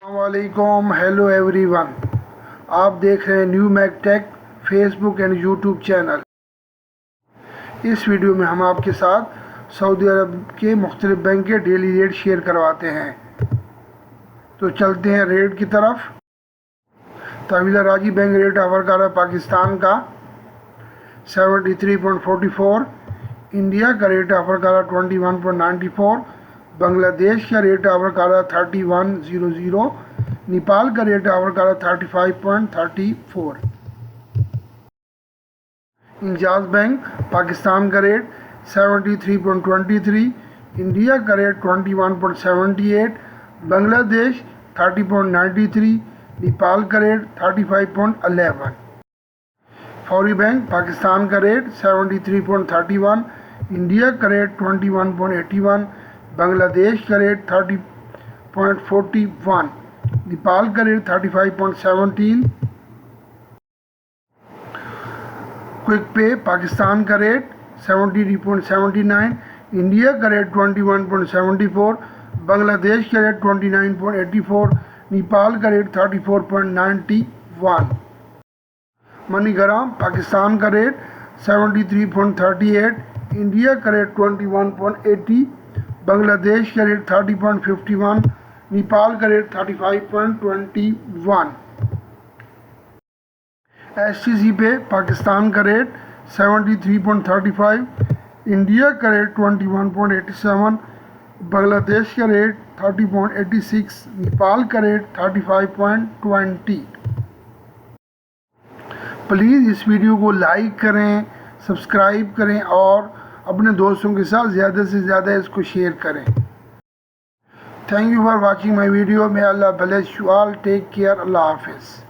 वालेकुम, hello everyone. आप देख रहे हैं New Mac Tech Facebook and YouTube channel. इस वीडियो में हम आपके साथ सऊदी अरब के मुख्तलिफ बैंक के डेली रेट शेयर करवाते हैं। तो चलते हैं रेट की तरफ। तहवील राजी बैंक रेट ऑफर कर रहा है पाकिस्तान का 73.44, इंडिया का रेट ऑफर कर रहा है 21.94, बांग्लादेश का रेट ऑफर कर रहा है 31.00, नेपाल का रेट ऑफर कर रहा है 35.34। इंजाज बैंक पाकिस्तान का रेट 73.23, इंडिया का रेट 21.78, बांग्लादेश 30.93, नेपाल का रेट 35.11। फौरी बैंक पाकिस्तान का रेट 73.31, इंडिया का रेट 21.81, बांग्लादेश का रेट 30.41, नेपाल का रेट 35.17। क्विक पे पाकिस्तान का रेट 73.79, इंडिया का रेट 21.74, बांग्लादेश का रेट 29.84, नेपाल का रेट 34.91। मनीग्राम पाकिस्तान का रेट 73.38, इंडिया का रेट 21.80, बांग्लादेश का रेट 30.51, नेपाल का रेट 35.21। STC पे पाकिस्तान का रेट 73.35, इंडिया का रेट 21.87, बांग्लादेश का रेट 30.86, नेपाल का रेट 35.20। प्लीज़ इस वीडियो को लाइक करें, सब्सक्राइब करें और अपने दोस्तों के साथ ज़्यादा से ज़्यादा इसको शेयर करें। Thank you for watching my video. May Allah bless you all. Take care. Allah हाफिज़।